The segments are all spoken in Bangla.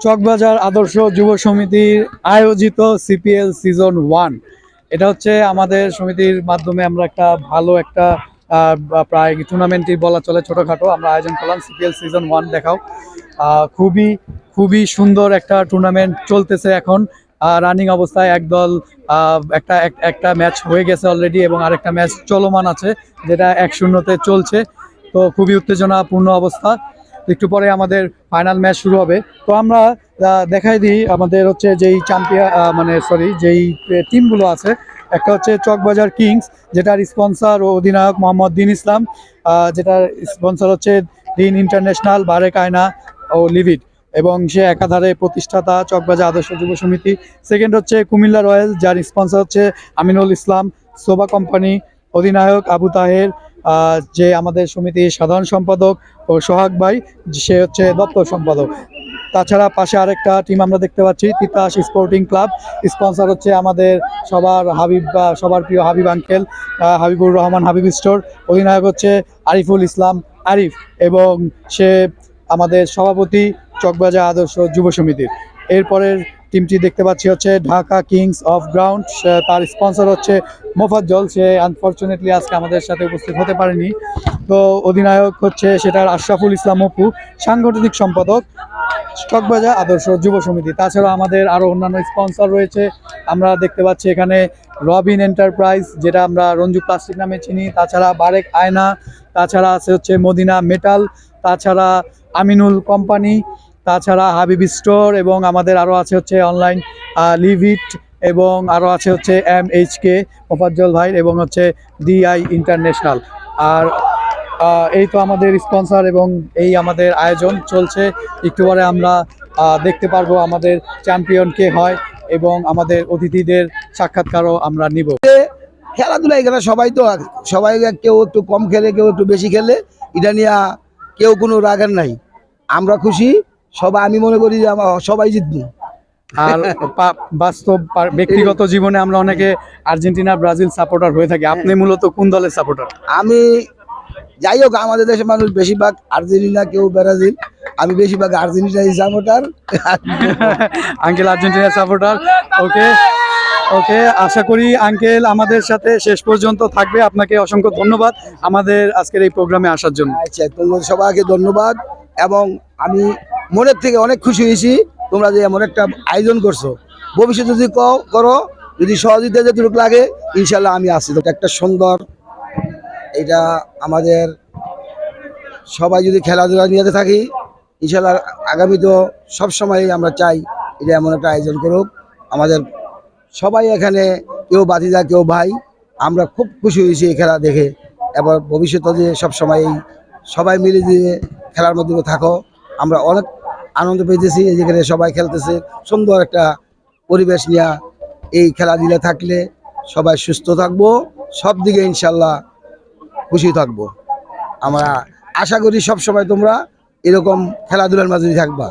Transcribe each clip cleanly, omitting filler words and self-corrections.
চকবাজার আদর্শ যুব সমিতির আয়োজিত সিপিএল সিজন 1। এটা হচ্ছে আমাদের সমিতির মাধ্যমে আমরা একটা ভালো একটা প্রায় টুর্নামেন্টই বলা চলে, ছোটোখাটো আমরা আয়োজন করলাম সিপিএল সিজন 1 দেখাও। খুবই খুবই সুন্দর একটা টুর্নামেন্ট চলতেছে এখন রানিং অবস্থায়। একদল একটা ম্যাচ হয়ে গেছে অলরেডি এবং আরেকটা ম্যাচ চলমান আছে, যেটা 1-0-তে চলছে। তো খুবই উত্তেজনাপূর্ণ অবস্থা। একটু পরে আমাদের ফাইনাল ম্যাচ শুরু হবে। তো আমরা দেখাই দিই আমাদের হচ্ছে যেই যেই টিমগুলো আছে। একটা হচ্ছে চকবাজার কিংস, যেটার স্পন্সর ও অধিনায়ক মোহাম্মদ দিন ইসলাম, যেটার স্পন্সর হচ্ছে দিন ইন্টারন্যাশনাল, বারেক আয়না ও লিভিড, এবং সে একাধারে প্রতিষ্ঠাতা চকবাজার আদর্শ যুব সমিতি। সেকেন্ড হচ্ছে কুমিল্লা রয়্যালস, যার স্পন্সর হচ্ছে আমিনুল ইসলাম, সোভা কোম্পানি, অধিনায়ক আবু তাহের, যে আমাদের সমিতির সাধারণ সম্পাদক, ও সোহাগ ভাই, সে হচ্ছে দপ্তর সম্পাদক। তাছাড়া পাশে আরেকটা টিম আমরা দেখতে পাচ্ছি, তিতাস স্পোর্টিং ক্লাব, স্পন্সর হচ্ছে আমাদের সবার প্রিয় হাবিব আঙ্কেল, হাবিবুর রহমান হাবিব স্টোর। অধিনায়ক হচ্ছে আরিফুল ইসলাম আরিফ, এবং সে আমাদের সভাপতি চকবাজার আদর্শ যুব সমিতির। এরপরের টিমটি দেখতে পাচ্ছি হচ্ছে ঢাকা কিংস অফ গ্রাউন্ড, তার স্পন্সর হচ্ছে মোফাজ্জল, সে আনফরচুনেটলি আজকে আমাদের সাথে উপস্থিত হতে পারেনি। তো অধিনায়ক হচ্ছে সেটার আশরাফুল ইসলাম অপু, সাংগঠনিক সম্পাদক চকবাজার আদর্শ যুব সমিতি। তাছাড়া আমাদের আরও অন্যান্য স্পন্সর রয়েছে, আমরা দেখতে পাচ্ছি এখানে রবিন এন্টারপ্রাইজ, যেটা আমরা রঞ্জু প্লাস্টিক নামে চিনি, তাছাড়া বারেক আয়না, তাছাড়া আছে হচ্ছে মদিনা মেটাল, তাছাড়া আমিনুল কোম্পানি, তাছাড়া হাবিব স্টোর, এবং আমাদের আরও আছে হচ্ছে অনলাইন লিভিট, এবং আরও আছে হচ্ছে MHK মোফাজ্জল ভাই, এবং হচ্ছে DI ইন্টারন্যাশনাল। আর এই তো আমাদের স্পন্সর এবং এই আমাদের আয়োজন চলছে। একটু পরে আমরা দেখতে পারবো আমাদের চ্যাম্পিয়ন কে হয়, এবং আমাদের অতিথিদের সাক্ষাৎকারও আমরা নিব। খেলাধুলা এখানে সবাই কেউ একটু কম খেলে, কেউ একটু বেশি খেলে, এটা নিয়ে কেউ কোনো রাগের নাই। আমরা খুশি সবাই, আমি মনে করি যে সবাই জিতবো। আর বাস্তব ব্যক্তিগত জীবনে আমরা অনেকে আর্জেন্টিনা ব্রাজিল সাপোর্টার হয়ে থাকি। আপনি মূলত কোন দলের সাপোর্টার? আমি যাই হোক, আমাদের দেশের মানুষ বেশিরভাগ আর্জেন্টিনা, কেউ ব্রাজিল, আমি বেশিরভাগ Argentina supporter. Uncle Argentina supporter. Okay okay, আশা করি আঙ্কেল আমাদের সাথে শেষ পর্যন্ত থাকবে। আপনাকে অসংখ্য ধন্যবাদ আমাদের আজকের এই প্রোগ্রামে আসার জন্য। আচ্ছা, তোমাদের সবাইকে ধন্যবাদ, এবং আমি মনের থেকে অনেক খুশি হয়েছি তোমরা যে এমন একটা আয়োজন করছো। ভবিষ্যতে যদি করো, যদি সহযোগিতা যেটুকু লাগে, ইনশাল্লাহ আমি আছি। একটা সুন্দর, এটা আমাদের সবাই যদি খেলাধুলা নিয়ে থাকি, ইনশাল্লাহ আগামী তো সবসময় আমরা চাই এটা এমন একটা আয়োজন করুক। আমাদের সবাই এখানে, কেউ বাতিজা, কেউ ভাই, আমরা খুব খুশি হয়েছি এই খেলা দেখে। এবার ভবিষ্যতে যে সবসময় সবাই মিলে দিয়ে খেলার মধ্যে থাকো, আমরা অনেক আনন্দ পেয়েছি। যেখানে সবাই খেলতেছে, সুন্দর একটা পরিবেশ নিয়ে এই খেলাধুলা থাকলে সবাই সুস্থ থাকবো, সব দিকে ইনশাল্লাহ খুশি থাকবো। আমরা আশা করি সবসময় তোমরা এরকম খেলাধুলার মাঝে থাকবা।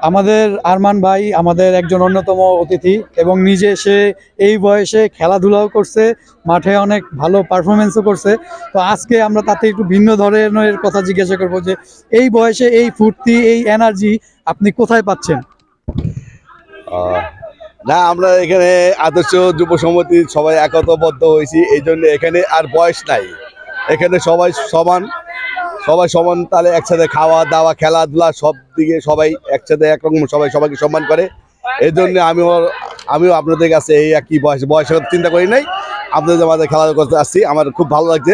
আমাদের আরমান ভাই আমাদের একজন অন্যতম অতিথি, এবং নিজে সে এই বয়সে খেলাধুলাও করছে, মাঠে অনেক ভালো পারফরমেন্সও করছে। তো আজকে আমরা তাতে একটু ভিন্ন ধরনের কথা জিজ্ঞাসা করবো যে এই বয়সে এই ফুর্তি, এই এনার্জি আপনি কোথায় পাচ্ছেন? না, আমরা এখানে আদর্শ যুব সমিতির সবাই একতাবদ্ধ হয়েছি, এই জন্য এখানে আর বয়স নাই। এখানে সবাই সমান তাহলে একসাথে খাওয়া দাওয়া, খেলাধুলা, সব দিকে সবাই একসাথে একরকম, সবাই সবাইকে সম্মান করে। এই জন্য আমিও আপনাদের কাছে এই একই বয়সের চিন্তা করি নাই, আপনাদের আমাদের খেলা করতে আসছি। আমার খুব ভালো লাগছে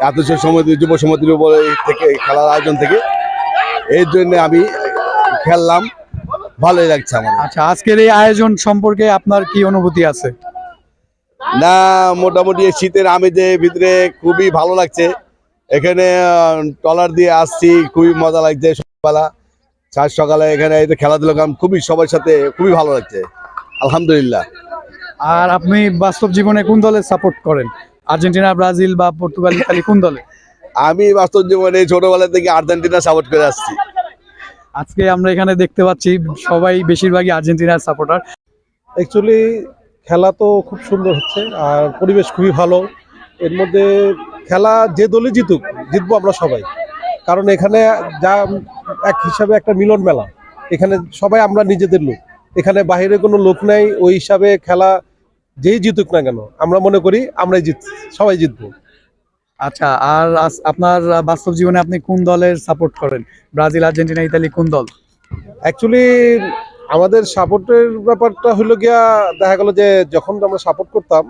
আদর্শ সমিতি যুব সমিতির উপরে থেকে খেলার আয়োজন থেকে, এই জন্য আমি খেললাম, ভালোই লাগছে আমার। আচ্ছা, আজকের এই আয়োজন সম্পর্কে আপনার কি অনুভূতি আছে? না, মোটামুটি শীতের আমেজের ভিতরে খুবই ভালো লাগছে। এখানে ট্রলার দিয়ে আসছি, খুবই মজা লাগছে। সকালবেলা সকালে এখানে খেলাধুলা খুবই সবার সাথে খুবই ভালো লাগছে, আলহামদুলিল্লাহ। আর আপনি বাস্তব জীবনে কোন দলের সাপোর্ট করেন? আর্জেন্টিনা, ব্রাজিল বা পর্তুগাল, ইতালি, কোন দলে? আমি বাস্তব জীবনে ছোটবেলা থেকে আর্জেন্টিনা সাপোর্ট করে আসছি। আজকে আমরা এখানে দেখতে পাচ্ছি সবাই বেশিরভাগই আর্জেন্টিনার সাপোর্টার। অ্যাকচুয়ালি খেলা তো খুব সুন্দর হচ্ছে, আর পরিবেশ খুবই ভালো। এর মধ্যে খেলা যে দলে জিতবো আমরা সবাই, কারণ এখানে যা এক হিসাবে একটা মিলন মেলা, এখানে সবাই আমরা নিজেদের লোক, এখানে বাইরে কোনো লোক নাই। ওই হিসাবে খেলা যেই জিতুক না কেন আমরা মনে করি আমরাই সবাই জিতবো। আচ্ছা, আর আপনার বাস্তব জীবনে আপনি কোন দলের সাপোর্ট করেন? ব্রাজিল, আর্জেন্টিনা, ইতালি, কোন দল? অ্যাকচুয়ালি আমাদের সাপোর্টের ব্যাপারটা হলো গিয়া, দেখা গেল যে যখন আমরা সাপোর্ট করতাম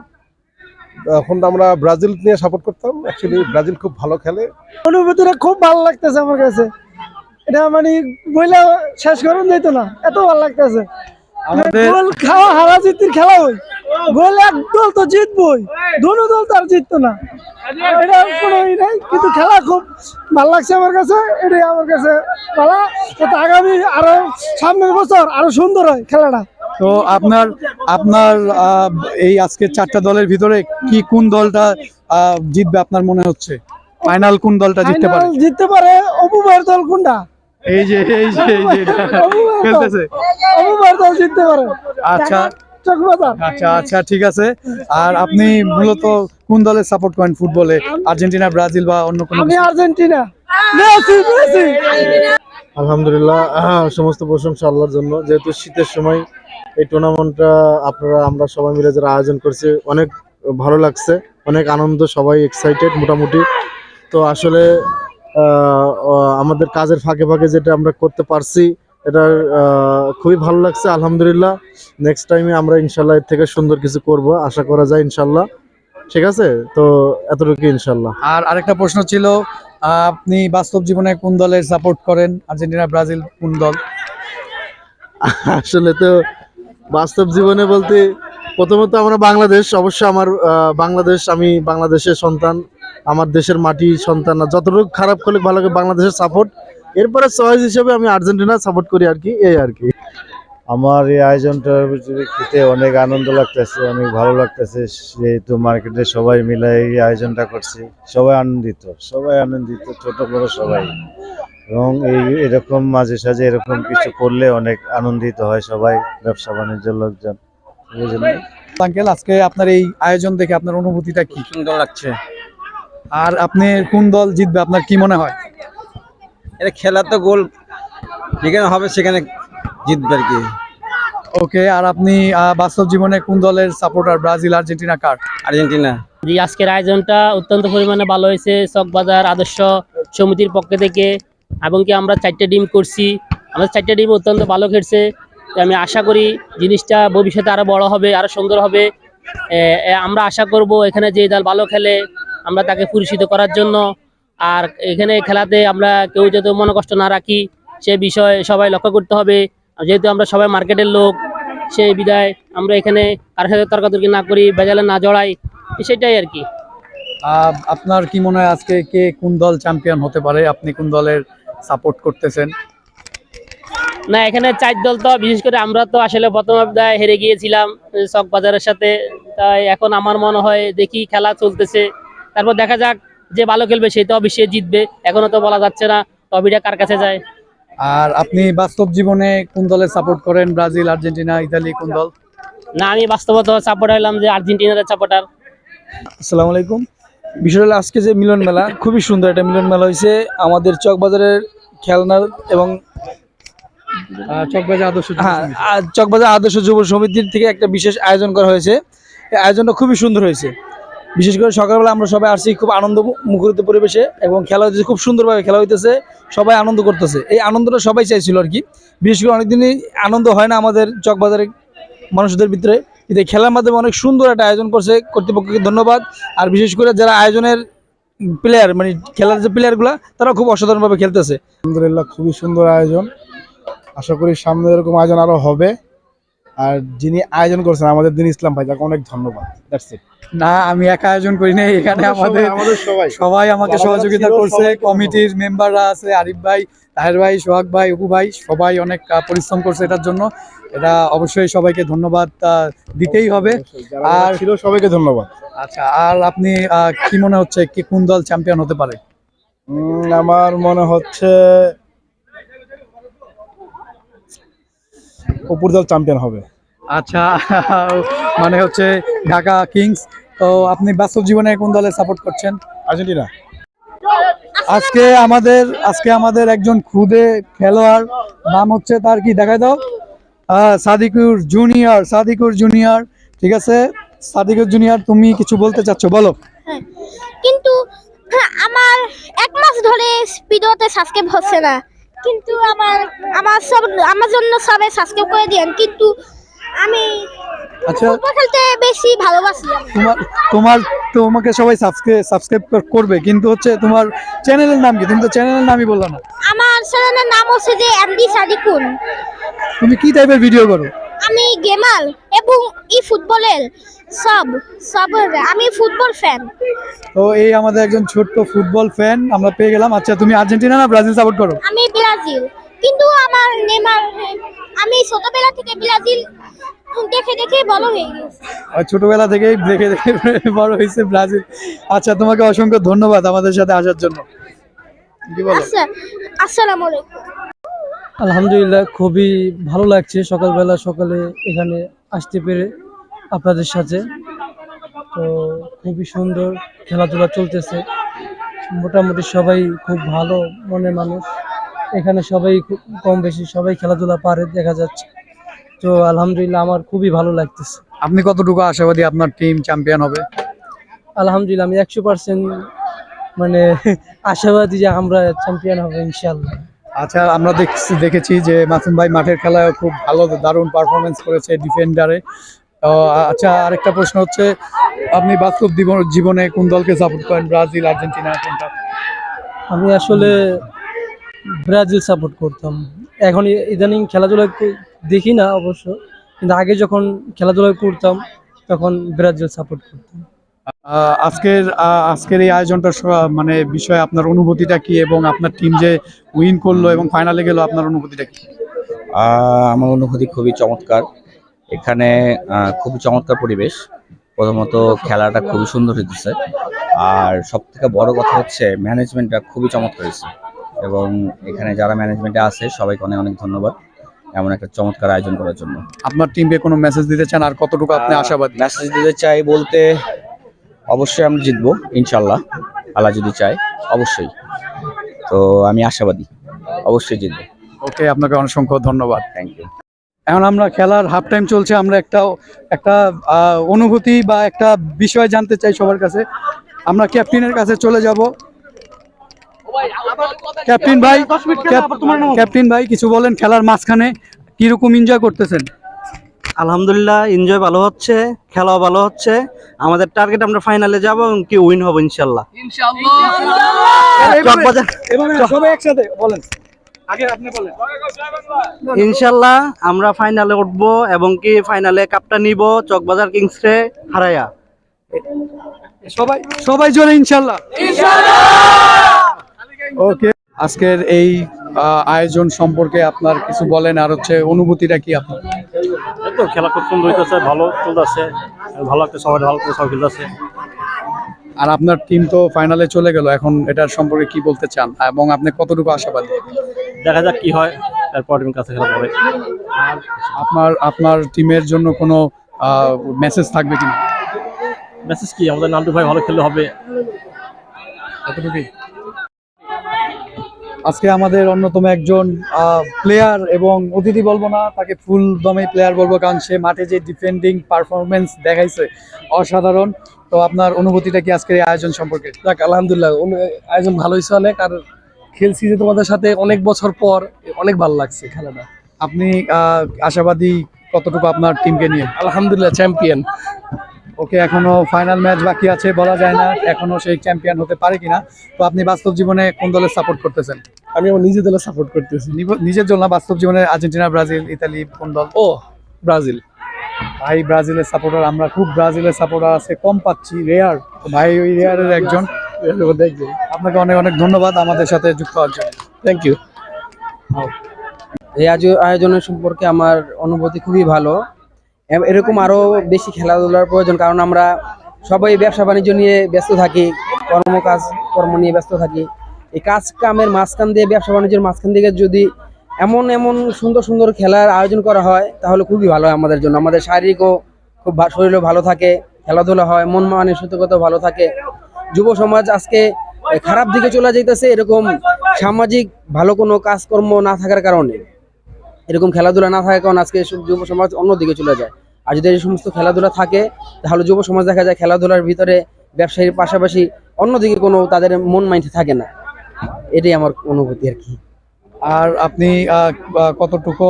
তখন আমরা ব্রাজিল নিয়ে সাপোর্ট করতাম। অ্যাকচুয়ালি ব্রাজিল খুব ভালো খেলে। অনুভূতিটা খুব ভালো লাগতেছে আমার কাছে, এটা মানে বইলে শেষ করেন যেত না, এত ভালো লাগতেছে। আমাদের গোল খাওয়া হারা জিতির খেলা হই, গোল এক দল তো জিতবই, দুটো দল তো আর জিততো না, এটা কোনো ই নাই। কিন্তু খেলা খুব ভালো লাগছে আমার কাছে, এটাই আমার কাছে ভালো। যাতে আগামী আরো সামনের বছর আরো সুন্দর হয় খেলাটা। তো আপনার আপনার এই আজকে 4টা দলের ভিতরে কি কোন দলটা জিতবে আপনার মনে হচ্ছে? ফাইনাল কোন দলটা জিততে পারে? ফাইনাল জিততে পারে অপু ভাইয়ের দল কোনটা? এই যে অপু ভাইয়ের দল, খেলতেছে। অপু ভাইয়ের দল জিততে পারে। আচ্ছা চকবাজার। আচ্ছা ঠিক আছে। আর আপনি মূলত কোন দলের সাপোর্ট করেন ফুটবলে? আর্জেন্টিনা, ব্রাজিল বা অন্য কোনো? আমি আর্জেন্টিনা। Messi Messi. আলহামদুলিল্লাহ, সমস্ত প্রশংসা আল্লাহর জন্য। যেহেতু শীতের সময় এই টুর্নামেন্টটা আমরা সবাই মিলে যারা আয়োজন করছি, অনেক ভালো লাগছে, অনেক আনন্দ, সবাই এক্সাইটেড মোটামুটি। তো আসলে আমাদের কাজের ফাঁকে ফাঁকে যেটা আমরা করতে পারছি, এটা খুবই ভালো লাগছে আলহামদুলিল্লাহ। নেক্সট টাইমে আমরা ইনশাল্লাহ এর থেকে সুন্দর কিছু করব, আশা করা যায় ইনশাল্লাহ। ঠিক আছে, তো এতটুকু ইনশাল্লাহ। আর আরেকটা প্রশ্ন ছিল, আপনি বাস্তব জীবনে কোন দলের সাপোর্ট করেন? আর্জেন্টিনা, ব্রাজিল, কোন দল? আসলে তো বাস্তব জীবনে বলতে প্রথমত আমরা বাংলাদেশ, অবশ্য আমার বাংলাদেশ, আমি বাংলাদেশের সন্তান, আমার দেশের মাটি সন্তান। যতটুকু খারাপ করলে ভালো লাগে বাংলাদেশের সাপোর্ট। এরপরে চয়েস হিসেবে আমি আর্জেন্টিনা সাপোর্ট করি আর কি, এই আর কি। আমার এই আয়োজনটা খেতে অনেক আনন্দ লাগতেছে, অনেক ভালো লাগতেছে। যেহেতু মার্কেটে সবাই মিলে এই আয়োজনটা করছি, সবাই আনন্দিত, ছোট বড় সবাই। এবং এরকম মাঝে সাঝে এরকম কিছু করলে অনেক আনন্দিত হয় সবাই, ব্যবসা বাণিজ্যের লোকজন। আঙ্কেল, আজকে আপনার এই আয়োজন দেখে আপনার অনুভূতিটা কি? সুন্দর লাগছে। আর আপনি কোন দল জিতবে আপনার কি মনে হয়? এটা খেলা তো, গোল যেখানে হবে সেখানে জিতবে আর কি। ওকে, আর আপনি বাস্তব জীবনে কোন দলের সাপোর্টার? ব্রাজিল, আর্জেন্টিনা, কার? আর্জেন্টিনা। জি, আজকের আয়োজনটা অত্যন্ত পরিমাণে ভালো হয়েছে চকবাজার আদর্শ সমিতির পক্ষ থেকে, এবং কি আমরা 4টে টিম করছি, আমাদের 4টে টিম অত্যন্ত ভালো খেলছে। আমি আশা করি জিনিসটা ভবিষ্যতে আরো বড় হবে, আরো সুন্দর হবে। আমরা আশা করব এখানে যে দল ভালো খেলে আমরা তাকে পুরস্কৃত করার জন্য। আর এখানে খেলাতে আমরা কেউ যাতে মনে কষ্ট না রাখি সে বিষয়ে সবাই লক্ষ্য করতে হবে। যেহেতু আমরা সবাই মার্কেটের লোক, সেই বিদায় আমরা এখানে কারোর সাথে তর্কাতর্কি না করি, বেজালে না জড়াই, সেটাই আর কি। আপনার কি মনে হয় আজকে কে কোন দল চ্যাম্পিয়ন হতে পারে? আপনি কোন দলের সাপোর্ট করতেছেন? না, এখানে 4 দল, তো বিশেষ করে আমরা তো আসলে প্রথম অধ্যায় হেরে গিয়েছিলাম চকবাজারের সাথে। তাই এখন আমার মনে হয় দেখি খেলা চলতেছে, তারপর দেখা যাক যে ভালো খেলবে সে তো অবশ্যই জিতবে, এখনো তো বলা যাচ্ছে না টবিটা কার কাছে যায়। আর আপনি বাস্তব জীবনে কোন দলের সাপোর্ট করেন? ব্রাজিল, আর্জেন্টিনা, ইতালি, কোন দল? না, আমি বাস্তবত সাপোর্ট হইলাম যে আর্জেন্টিনার সাপোর্টার। আসসালামু আলাইকুম। বিষয়টা হলো আজকে যে মিলন মেলা, খুবই সুন্দর একটা মিলন মেলা হয়েছে আমাদের চকবাজারের খেলনার এবং চকবাজার আদর্শ চকবাজার আদর্শ যুব সমিতির থেকে একটা বিশেষ আয়োজন করা হয়েছে। এই আয়োজনটা খুবই সুন্দর হয়েছে। বিশেষ করে সকালবেলা আমরা সবাই আসছি খুব আনন্দ মুখরিত পরিবেশে, এবং খেলা হইতেছে খুব সুন্দরভাবে, খেলা হইতেছে, সবাই আনন্দ করতেছে। এই আনন্দটা সবাই চাইছিল আর কি। বিশেষ করে অনেকদিনই আনন্দ হয় না আমাদের চকবাজারের মানুষদের ভিতরে, কিন্তু খেলার মাধ্যমে অনেক সুন্দর একটা আয়োজন করছে, কর্তৃপক্ষকে ধন্যবাদ। আর বিশেষ করে যারা আয়োজনের প্লেয়ার, মানে খেলার যে প্লেয়ারগুলো, তারা খুব অসাধারণভাবে খেলতেছে। আলহামদুলিল্লাহ, খুবই সুন্দর আয়োজন। আশা করি সামনে এরকম আয়োজন আরো হবে। আর যিনি আয়োজন করছেন আমাদের দিন ইসলাম ভাই, তাকে অনেক ধন্যবাদ। That's it. না, আমি একা আয়োজন করি না, এখানে আমাদের সবাই আমাকে সহযোগিতা করছে। কমিটির মেম্বাররা আছে, আরিফ ভাই, তাহের ভাই, সোহাগ ভাই, অপু ভাই, সবাই অনেক পরিশ্রম করছে এটার জন্য। এটা অবশ্যই সবাইকে ধন্যবাদ দিতেই হবে। আর ছিল সবাইকে ধন্যবাদ। আচ্ছা, আর আপনি কি মনে হচ্ছে কি কোন দল চ্যাম্পিয়ন হতে পারে? আমার মনে হচ্ছে অপুর দল চ্যাম্পিয়ন হবে। আচ্ছা, মানে হচ্ছে ঢাকা কিংস। তো আপনি বাস্তব জীবনে কোন দলে সাপোর্ট করছেন? আর্জেন্টিনা। আজকে আমাদের একজন খুদে খেলোয়াড়, নাম হচ্ছে তার কি দেখায় দাও, সাদিকুর জুনিয়র। ঠিক আছে সাদিকুর জুনিয়র, তুমি কিছু বলতে চাচ্ছো, বলো। কিন্তু আমার 1 মাস ধরে ভিডিওতে সাবস্ক্রাইব হচ্ছে না, কিন্তু আমার জন্য সবাই সাবস্ক্রাইব করে দিয়েন। কিন্তু আমি আচ্ছা ফুটবল খেলতে বেশি ভালোবাসি। তোমাকে সবাই সাবস্ক্রাইব করবে, কিন্তু হচ্ছে তোমার চ্যানেলের নাম কি? তুমি তো চ্যানেলের নামই বললো না। আমার চ্যানেলের নাম হচ্ছে যে এমডি সাদিকুন। তুমি কি টাইপের ভিডিও করো? আমি গেমার এবং ফুটবলের সব আমি ফুটবল ফ্যান। তো এই আমাদের একজন ছোট্ট ফুটবল ফ্যান আমরা পেয়ে গেলাম। আচ্ছা তুমি আর্জেন্টিনা না ব্রাজিল সাপোর্ট করো? আমি ব্রাজিল, কিন্তু আমার নেমার, আমি ছোটবেলা থেকে ব্রাজিল দেখে দেখে বড় হয়ে গেছি। আর ছোটবেলা থেকেই দেখে দেখে বড় হয়েছে ব্রাজিল। আচ্ছা তোমাকে অসংখ্য ধন্যবাদ আমাদের সাথে আসার জন্য। কি বলো? আচ্ছা, আসসালামু আলাইকুম। আলহামদুলিল্লাহ, খুবই ভালো লাগছে সকালে এখানে আসতে পেরে আপনাদের সাথে। তো খুবই সুন্দর খেলাধুলা চলতেছে, মোটামুটি সবাই খুব ভালো মনের মানুষ। এখানে সবাই কম বেশি সবাই খেলাধুলা পারে দেখা যাচ্ছে। তো আলহামদুলিল্লাহ আমার খুবই ভালো লাগতেছে। আপনি কতটুকু আশাবাদী আপনার টিম চ্যাম্পিয়ন হবে? আলহামদুলিল্লাহ আমি 100% মানে আশাবাদী যে আমরা চ্যাম্পিয়ন হব ইনশাআল্লাহ। আচ্ছা আমরা দেখেছি যে মাসুম ভাই মাঠের খেলায় খুব ভালো দারুণ পারফরমেন্স করেছে ডিফেন্ডারে। আচ্ছা আরেকটা প্রশ্ন হচ্ছে, আপনি বাস্তব জীবনে কোন দলকে সাপোর্ট করেন, ব্রাজিল, আর্জেন্টিনা, কোনটা? আমি আসলে ব্রাজিল সাপোর্ট করতাম। এখন ইদানিং খেলাধুলা দেখি না অবশ্য, কিন্তু আগে যখন খেলাধুলা করতাম তখন ব্রাজিল সাপোর্ট করতাম। আজকের এই আয়োজনটার মানে বিষয়ে আপনার অনুভূতিটা কি, এবং আপনার টিম যে উইন করলো এবং ফাইনালে গেল, আপনার অনুভূতিটা কি? আমার অনুভূতি খুবই চমৎকার। এখানে খুবই চমৎকার পরিবেশ। প্রথমত খেলাটা খুবই সুন্দর হইতেছে, আর সব থেকে বড় কথা হচ্ছে ম্যানেজমেন্টটা খুবই চমৎকার হয়েছে, এবং এখানে যারা ম্যানেজমেন্টে আছে সবাইকে অনেক অনেক ধন্যবাদ এমন একটা চমৎকার আয়োজন করার জন্য। আপনার টিমকে কোনো মেসেজ দিতে চান, আর কতটুকু আপনি আশাবাদী? মেসেজ দিতে চাই বলতে, অবশ্যই আমরা জিতবো ইনশাল্লাহ, আল্লাহ যদি চায় অবশ্যই। তো আমি আশাবাদী অবশ্যই জিতবো। ওকে, আপনাকে অসংখ্য ধন্যবাদ। Thank you. এখন আমরা খেলার হাফ টাইম চলছে, আমরা একটা অনুভূতি বা একটা বিষয় জানতে চাই সবার কাছে। আমরা ক্যাপ্টেনের কাছে চলে যাব। ক্যাপ্টেন ভাই কিছু বলেন, খেলার মাঝখানে কিরকম এনজয় করতেছেন? আলহামদুলিল্লাহ, এনজয় ভালো হচ্ছে, খেলাও ভালো হচ্ছে। আমাদের টার্গেট আমরা ফাইনালে যাব এবং কি উইন হব ইনশাআল্লাহ। সবাই একসাথে বলেন, আগে আপনি বলেন। ইনশাআল্লাহ আমরা ফাইনালে উঠবো এবং কি ফাইনালে কাপটা নিব চকবাজার কিংসকে হারায়া। সবাই জোরে ইনশাআল্লাহ। ওকে, আজকের এই আয়োজন সম্পর্কে আপনার কিছু বলেন, আর হচ্ছে অনুভূতিটা কি আপনার? তো খেলা খুব সুন্দর হইতেছে, ভালো চলতেছে, ভালো একটা সবাই ভালো করে সবাই খেলতেছে। আর আপনার টিম তো ফাইনালে চলে গেল, এখন এটার সম্পর্কে কি বলতে চান, এবং আপনি কতটুকু আশাবাদী? দেখা যাক কি হয়, তারপর টিম কাছে খেলা পরে। আপনার টিমের জন্য কোনো মেসেজ থাকবে কিনা? মেসেজ কি, আমাদের নান্টু ভাই ভালো খেললে হবে, এতটুকুই। আজকে আমাদের অন্যতম একজন প্লেয়ার, এবং অতিথি বলবো না, তাকে ফুল দমে প্লেয়ার বলবো, কারণ সে মাঠে যে ডিফেন্ডিং পারফরমেন্স দেখাইছে অসাধারণ। তো আপনার অনুভূতিটা কি আজকের এই আয়োজন সম্পর্কে? যাক আলহামদুলিল্লাহ, আয়োজন ভালো হয়েছে অনেক, আর খেলছি যে তোমাদের সাথে অনেক বছর পর, অনেক ভালো লাগছে খেলাটা। আপনি আশাবাদী কতটুকু আপনার টিমকে নিয়ে? আলহামদুলিল্লাহ চ্যাম্পিয়ন। ওকে, এখনো ফাইনাল ম্যাচ বাকি আছে, বলা যায় না এখনো সেই চ্যাম্পিয়ন হতে পারে কিনা। তো আপনি বাস্তব জীবনে কোন দলের সাপোর্ট করতেছেন? আমি আমার নিজের দলের সাপোর্ট করতেছি। নিজের দল না, বাস্তব জীবনে আর্জেন্টিনা, ব্রাজিল, ইতালি, কোন দল? ও ব্রাজিল। ভাই ব্রাজিলের সাপোর্টার, আমরা খুব ব্রাজিলের সাপোর্টার আছে, কম পাচ্ছি, রেয়ার। ভাই ওই রেয়ারের একজন। আপনাকে অনেক অনেক ধন্যবাদ আমাদের সাথে যুক্ত হওয়ার জন্য। Thank you. এই আয়োজনের সম্পর্কে আমার অনুভূতি খুবই ভালো। এরকম আরো বেশি খেলাধুলার প্রয়োজন, কারণ আমরা সবাই ব্যবসা বাণিজ্য নিয়ে ব্যস্ত থাকি, কর্ম নিয়ে ব্যস্ত থাকি। এই কাজ কামের মাঝখান দিয়ে, ব্যবসা বাণিজ্যের মাঝখান থেকে যদি এমন সুন্দর সুন্দর খেলার আয়োজন করা হয় তাহলে খুবই ভালো হয় আমাদের জন্য। আমাদের শারীরিকও খুব শরীরও ভালো থাকে, খেলাধুলা হয়, মন মানসিকতাও ভালো থাকে। যুব সমাজ আজকে খারাপ দিকে চলে যাইতেছে, এরকম সামাজিক ভালো কোনো কাজকর্ম না থাকার কারণে, এরকম খেলাধুলা না থাকার কারণে আজকে যুব সমাজ অন্যদিকে চলে যায়। আর যদি এই সমস্ত খেলাধুলা থাকে তাহলে যুব সমাজ দেখা যায় খেলাধুলার ভিতরে ব্যবসায়ীর পাশাপাশি অন্যদিকে কোনো তাদের মন মাইন্ড থাকে না। এটাই আমার অনুভূতি আর কি। আর আপনি কতটুকু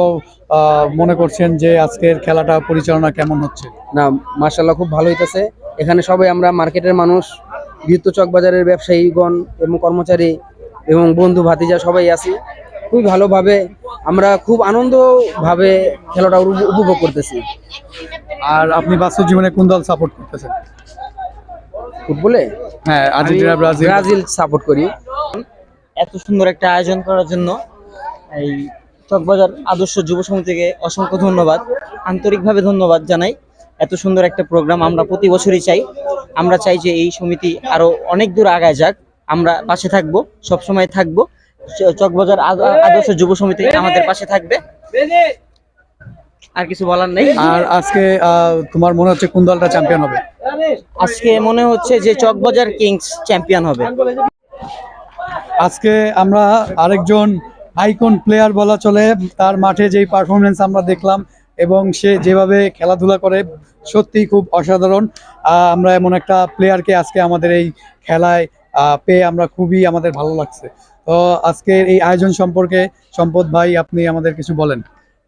মনে করছেন যে আজকের খেলাটা পরিচালনা কেমন হচ্ছে? না, মার্শাল্লাহ খুব ভালো হইতেছে। এখানে সবাই আমরা মার্কেটের মানুষ, বৃহত্ত চকবাজারের ব্যবসায়ীগণ এবং কর্মচারী এবং বন্ধু ভাতিজা সবাই আছি। খুবই ভালোভাবে আমরা খুব আনন্দভাবে খেলাটা উপভোগ করতেছি। আর আপনি বাস্তব জীবনে কোন দল সাপোর্ট করতেছেন? ফুটবলে হ্যাঁ, আর্জেন্টিনা, ব্রাজিল। ব্রাজিল সাপোর্ট করি। এত সুন্দর একটা আয়োজন করার জন্য এই চকবাজার আদর্শ যুব সমিতিকে অসংখ্য ধন্যবাদ, আন্তরিকভাবে ধন্যবাদ জানাই। এত সুন্দর একটা প্রোগ্রাম আমরা প্রতি বছরই চাই। আমরা চাই যে এই সমিতি আরো অনেক দূর আগায় যাক। আমরা পাশে থাকবো, সবসময় থাকবো। চকবাজার আদর্শ যুব সমিতি আমাদের পাশে থাকবে। আর কিছু বলার নেই। আর আজকে তোমার মনে হচ্ছে কোন দলটা চ্যাম্পিয়ন হবে? আজকে মনে হচ্ছে যে চকবাজার কিংস চ্যাম্পিয়ন হবে। আজকে আমরা আরেকজন আইকন প্লেয়ার বলা চলে, তার মাঠে যেই পারফরমেন্স আমরা দেখলাম এবং সে যেভাবে খেলাধুলা করে সত্যিই খুব অসাধারণ। আমরা এমন একটা প্লেয়ারকে আজকে আমাদের এই খেলায় পেয়ে আমরা খুবই আমাদের ভালো লাগছে। তো আজকের এই আয়োজন সম্পর্কে সম্পদ ভাই আপনি আমাদের কিছু বলেন।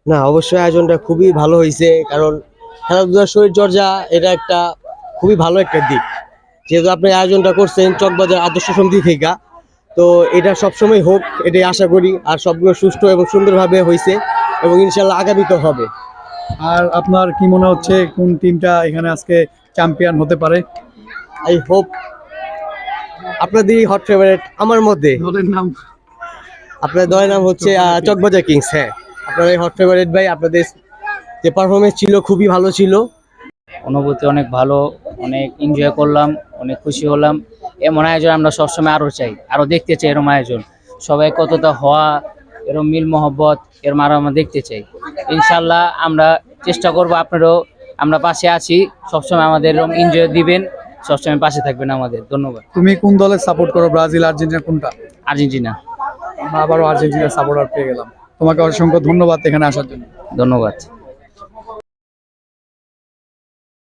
না, অবশ্যই আয়োজনটা খুবই ভালো হয়েছে, কারণ খেলাধুলার শরীরচর্চা এটা একটা খুবই ভালো একটা দিক। যেহেতু আপনি আয়োজনটা করছেন চকবাজার আদর্শ সমিতি থেকে, তো এটা সবসময় হোক এটাই আশা করি। আর সবগুলো সুষ্ঠু এবং সুন্দরভাবে হয়েছে এবং ইনশাল্লাহ আগামীতে হবে। আর আপনার কি মনে হচ্ছে কোন টিমটা এখানে আজকে চ্যাম্পিয়ন হতে পারে? আই হোপ আপনাদের হট ফেভারিট আমার মধ্যে দলের নাম? আপনার দলের নাম হচ্ছে চকবাজার কিংস। হ্যাঁ, আপনার এই হট ফেভারিট ভাই, আপনাদের যে পারফরমেন্স ছিল খুবই ভালো ছিল। অনুভূতি অনেক ভালো, অনেক এনজয় করলাম, অনেক খুশি হলাম। এমন আয়োজন আমরা সবসময় আরো চাই, আরো দেখতে চাই এরকম আয়োজন। সবাই কতটা হওয়া, এরকম মিল মহব্বত এরকম আরো আমরা দেখতে চাই। ইনশাল্লাহ আমরা চেষ্টা করবো, আপনারও আমরা পাশে আছি, সবসময় আমাদের এরকম এনজয় দিবেন, সবসময় পাশে থাকবেন আমাদের। ধন্যবাদ। তুমি কোন দলের সাপোর্ট করো, ব্রাজিল, আর্জেন্টিনা, কোনটা? আর্জেন্টিনা। আমরা আবারও আর্জেন্টিনার সাপোর্টার পেয়ে গেলাম। তোমাকে অসংখ্য ধন্যবাদ এখানে আসার জন্য। ধন্যবাদ।